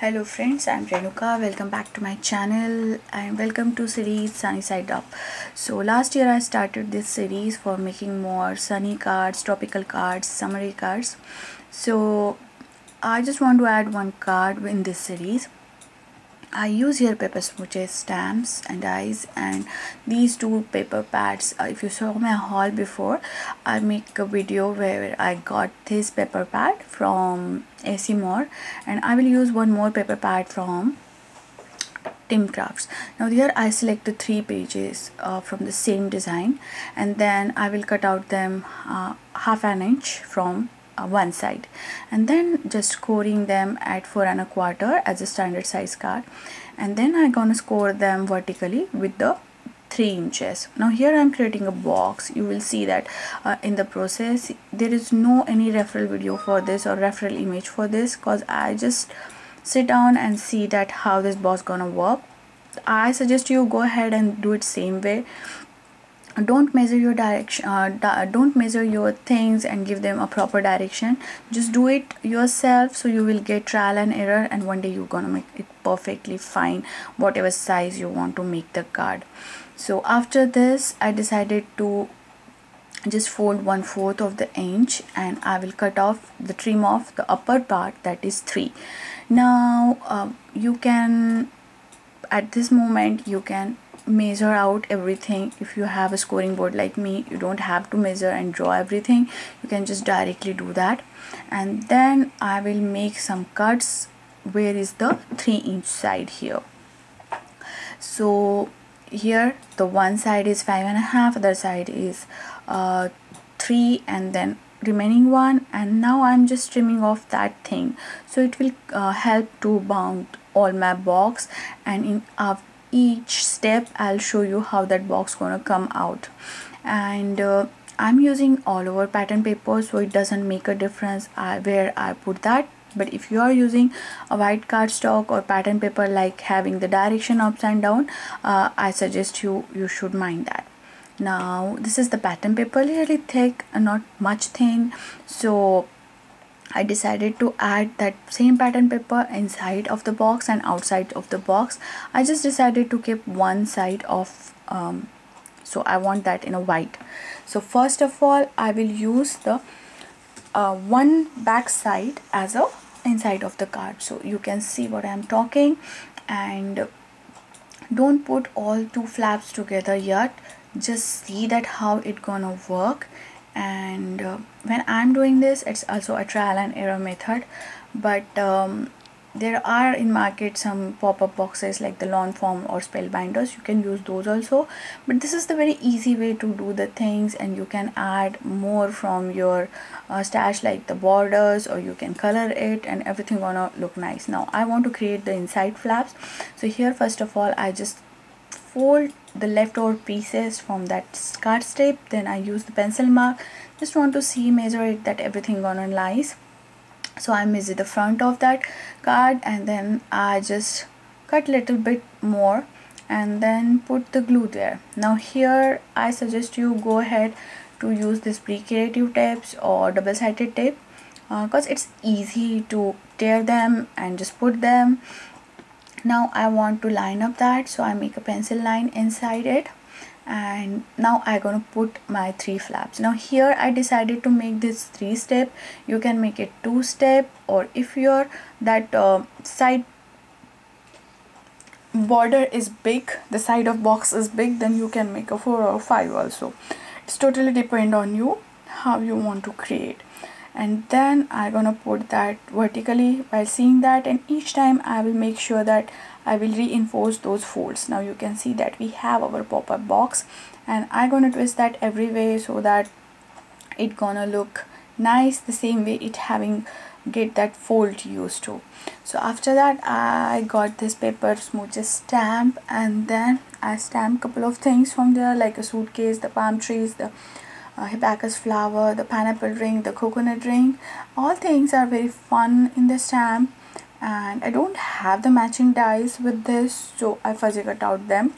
Hello friends, I'm Renuka. Welcome back to my channel and welcome to series Sunny Side Up. So last year I started this series for making more sunny cards, tropical cards, summery cards. So I just want to add one card in this series. I use here paper smooches, stamps and dies, and these two paper pads. If you saw my haul before, I make a video where I got this paper pad from AC More, and I will use one more paper pad from Trimcraft. Now here I select the 3 pages from the same design, and then I will cut out them half an inch from one side, and then just scoring them at 4¼ as a standard size card, and then I'm gonna score them vertically with the 3 inches. Now here I'm creating a box. You will see that in the process there is no any referral video for this or referral image for this, because I just sit down and see that how this box gonna work. I suggest you go ahead and do it same way. Don't measure your direction, don't measure your things and give them a proper direction. Just do it yourself, so you will get trial and error, and one day you're gonna make it perfectly fine, whatever size you want to make the card. So after this I decided to just fold 1/4 of the inch, and I will trim off the upper part, that is 3. Now you can, at this moment you can measure out everything. If you have a scoring board like me, you don't have to measure and draw everything. You can just directly do that. And then I will make some cuts. Where is the 3-inch side here? So here the one side is 5½, other side is 3, and then remaining 1. And now I'm just trimming off that thing, so it will help to bound all my box, and in each step I'll show you how that box gonna come out. And I'm using all over pattern paper, so it doesn't make a difference where I put that. But if you are using a white cardstock or pattern paper, like having the direction upside down, I suggest you should mind that. Now this is the pattern paper, really thick and not much thin, so I decided to add that same pattern paper inside of the box and outside of the box. I just decided to keep one side of so I want that in a white. So first of all I will use the one back side as a inside of the card, so you can see what I'm talking. And don't put all 2 flaps together yet, just see that how it gonna work. And when I'm doing this, it's also a trial and error method, but there are in market some pop-up boxes like the lawn form or spellbinders. You can use those also, but this is the very easy way to do the things, and you can add more from your stash, like the borders, or you can color it, and everything gonna look nice. Now I want to create the inside flaps, so here first of all I just fold the leftover pieces from that Scor-Tape. Then I use the pencil mark, just want to see, measure it, that everything gonna nice. So I measure the front of that card, and then I just cut little bit more and then put the glue there. Now here I suggest you go ahead to use this pre-creative tapes or double-sided tape, because it's easy to tear them and just put them. Now I want to line up that, so I make a pencil line inside it, and now I'm gonna put my 3 flaps. Now here I decided to make this 3-step. You can make it 2-step, or if your that side border is big, the side of box is big, then you can make a 4 or 5 also. It's totally depend on you how you want to create. And then I'm gonna put that vertically while seeing that, and each time I will make sure that I will reinforce those folds. Now you can see that we have our pop-up box, and I'm gonna twist that every way so that it gonna look nice, the same way it having get that fold used to. So after that I got this paper smooches stamp, and then I stamped couple of things from there, like a suitcase, the palm trees, the hibiscus flower, the pineapple ring, the coconut ring. All things are very fun in the stamp, and I don't have the matching dies with this, so I fuzzy cut out them.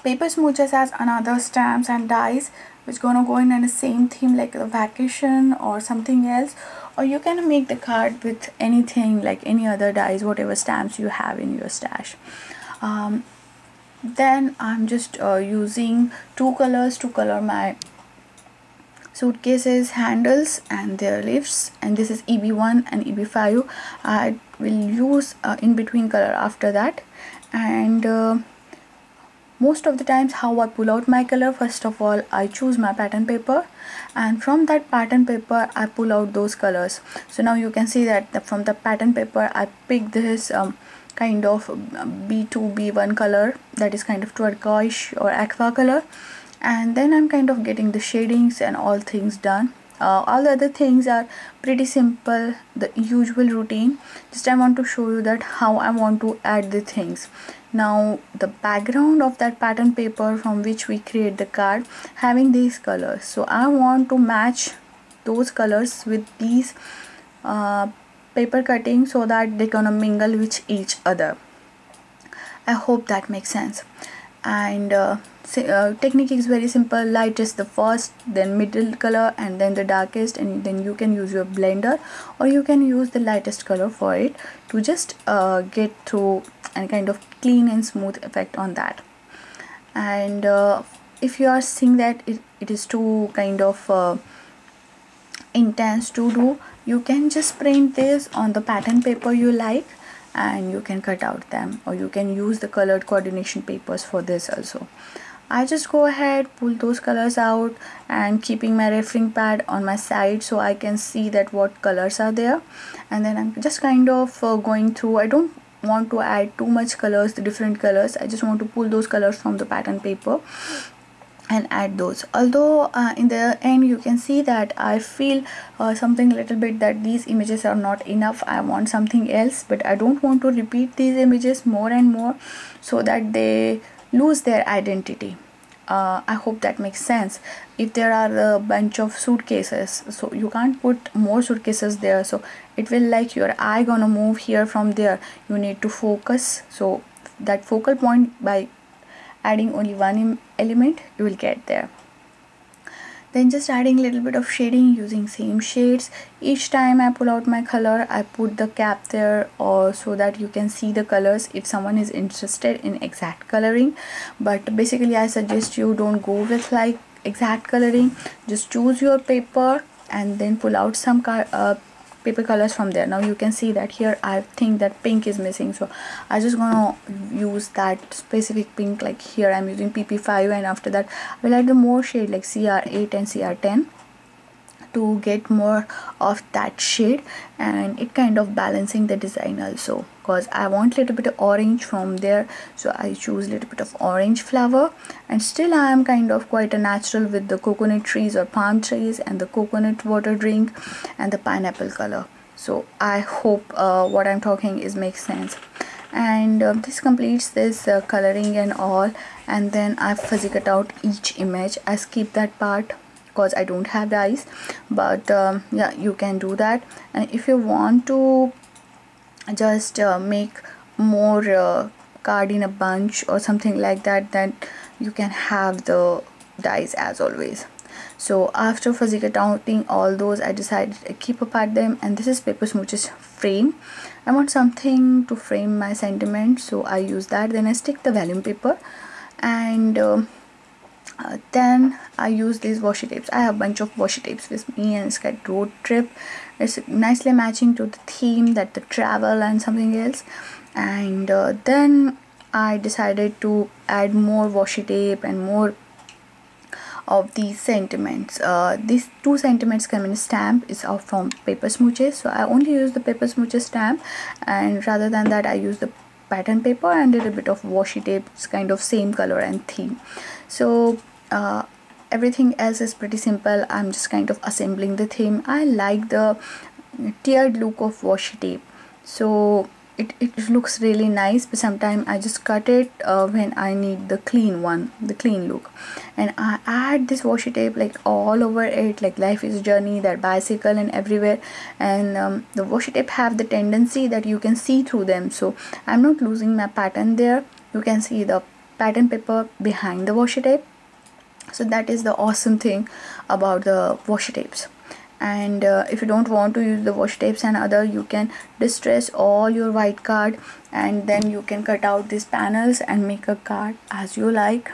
Paper smooches has another stamps and dies which gonna go in the same theme, like a vacation or something else, or you can make the card with anything, like any other dies, whatever stamps you have in your stash. Then I'm just using two colors to color my suitcases handles and their lifts, and this is EB1 and EB5. I will use in between color after that. And most of the times how I pull out my color, first of all I choose my pattern paper, and from that pattern paper I pull out those colors. So now you can see that from the pattern paper I pick this kind of B2 B1 color, that is kind of turquoise or aqua color, and then I'm kind of getting the shadings and all things done. All the other things are pretty simple, the usual routine. Just I want to show you that how I want to add the things. Now the background of that pattern paper from which we create the card having these colors, so I want to match those colors with these paper cutting so that they gonna mingle with each other. I hope that makes sense. And technique is very simple. Light is the first, then middle color, and then the darkest, and then you can use your blender or you can use the lightest color for it to just get through and kind of clean and smooth effect on that. And if you are seeing that it is too kind of intense to do, you can just print this on the pattern paper you like and you can cut out them, or you can use the colored coordination papers for this also. I just go ahead, pull those colors out and keeping my referring pad on my side so I can see that what colors are there, and then I'm just kind of going through. I don't want to add too much colors, the different colors. I just want to pull those colors from the pattern paper and add those. Although in the end you can see that I feel something a little bit that these images are not enough. I want something else, but I don't want to repeat these images more and more so that they lose their identity. I hope that makes sense. If there are a bunch of suitcases, so you can't put more suitcases there, so it will like your eye gonna move here from there. You need to focus, so that focal point, by adding only one element you will get there. Then just adding a little bit of shading using same shades. Each time I pull out my color I put the cap there, or so that you can see the colors if someone is interested in exact coloring. But basically I suggest you don't go with like exact coloring. Just choose your paper and then pull out some paper colors from there. Now you can see that here I think that pink is missing, so I just gonna use that specific pink. Like here I'm using PP5, and after that I will add the more shade like CR8 and CR10 to get more of that shade, and it kind of balancing the design also, because I want a little bit of orange from there, so I choose a little bit of orange flower. And still I am kind of quite a natural with the coconut trees or palm trees and the coconut water drink and the pineapple color. So I hope what I'm talking is makes sense. And this completes this coloring and all, and then I fuzzy cut out each image. I skip that part because I don't have the eyes, but yeah, you can do that. And if you want to just make more card in a bunch or something like that, then you can have the dies as always. So after fuzzy cutting all those, I decided to keep apart them, and this is Paper Smooches frame. I want something to frame my sentiment, so I use that. Then I stick the vellum paper, and then I use these washi tapes. I have a bunch of washi tapes with me, and it's got road trip. It's nicely matching to the theme, that the travel and something else. And then I decided to add more washi tape and more of these sentiments. These two sentiments come in a stamp, is out from Paper Smooches, so I only use the Paper Smooches stamp, and rather than that I use the pattern paper and a little bit of washi tape. It's kind of same color and theme. So everything else is pretty simple. I'm just kind of assembling the theme. I like the tiered look of washi tape, so it looks really nice, but sometimes I just cut it when I need the clean one, the clean look. And I add this washi tape like all over it, like Life is a Journey, that bicycle and everywhere. And the washi tape have the tendency that you can see through them, so I'm not losing my pattern there. You can see the pattern paper behind the washi tape. So that is the awesome thing about the washi tapes. And if you don't want to use the washi tapes and other, you can distress all your white card, and then you can cut out these panels and make a card as you like.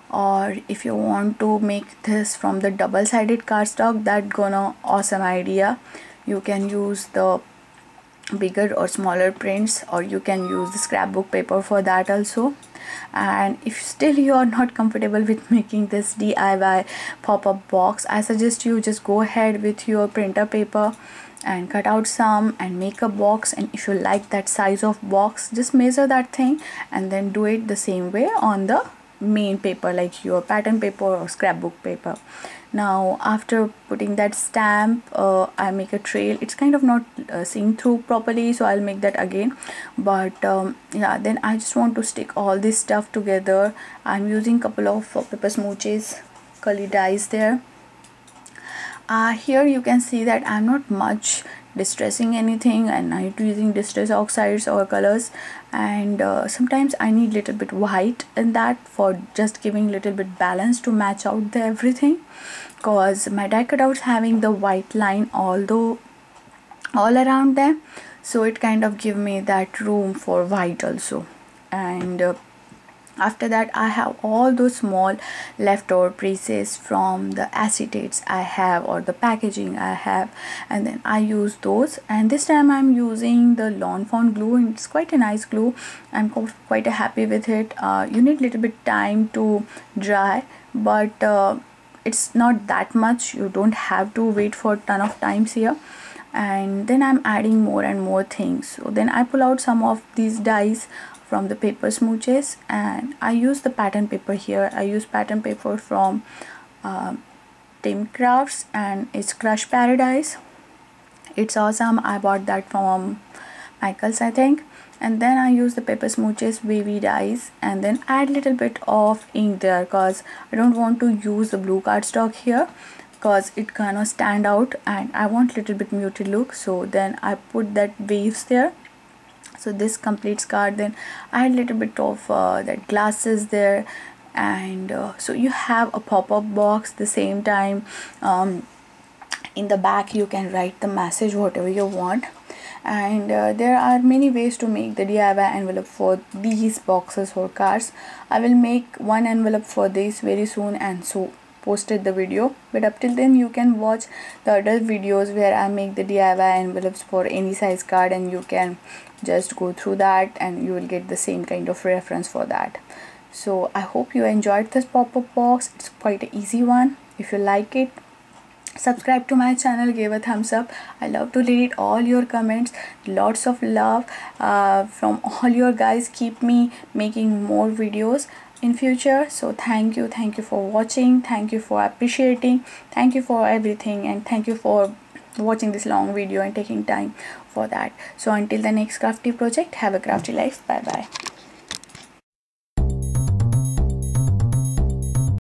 Or if you want to make this from the double-sided cardstock, that gonna awesome idea. You can use the bigger or smaller prints, or you can use the scrapbook paper for that also. And if still you are not comfortable with making this DIY pop-up box, I suggest you just go ahead with your printer paper and cut out some and make a box. And if you like that size of box, just measure that thing and then do it the same way on the main paper, like your pattern paper or scrapbook paper. Now after putting that stamp, I make a trail. It's kind of not seen through properly, so I'll make that again. But yeah, then I just want to stick all this stuff together. I'm using couple of paper smooches, curly dies there. Here you can see that I'm not much distressing anything, and I'm using distress oxides or colors. And sometimes I need little bit white in that for just giving little bit balance to match out the everything, because my die cutouts having the white line all around them, so it kind of give me that room for white also. And after that, I have all those small leftover pieces from the acetates I have or the packaging I have, and then I use those. And this time I'm using the Lawn Fawn glue, and it's quite a nice glue. I'm quite happy with it. You need little bit time to dry, but it's not that much. You don't have to wait for a ton of times here. And then I'm adding more and more things. So then I pull out some of these dies from the paper smooches, and I use the pattern paper here. I use pattern paper from Trimcraft, and it's Crush Paradise. It's awesome. I bought that from Michael's, I think. And then I use the paper smooches wavy dies, and then add little bit of ink there, because I don't want to use the blue cardstock here, because it kind of stand out and I want little bit muted look. So then I put that waves there. So this completes card. Then I had a little bit of that glasses there, and so you have a pop-up box. The same time, in the back you can write the message whatever you want. And there are many ways to make the DIY envelope for these boxes or cards. I will make one envelope for this very soon, and so posted the video. But up till then, you can watch the other videos where I make the DIY envelopes for any size card, and you can just go through that and you will get the same kind of reference for that. So I hope you enjoyed this pop-up box. It's quite an easy one. If you like it, subscribe to my channel, give a thumbs up. I love to read all your comments. Lots of love from all your guys. Keep me making more videos in future. So thank you for watching, thank you for appreciating, thank you for everything, and thank you for watching this long video and taking time for that. So until the next crafty project, have a crafty life. Bye bye.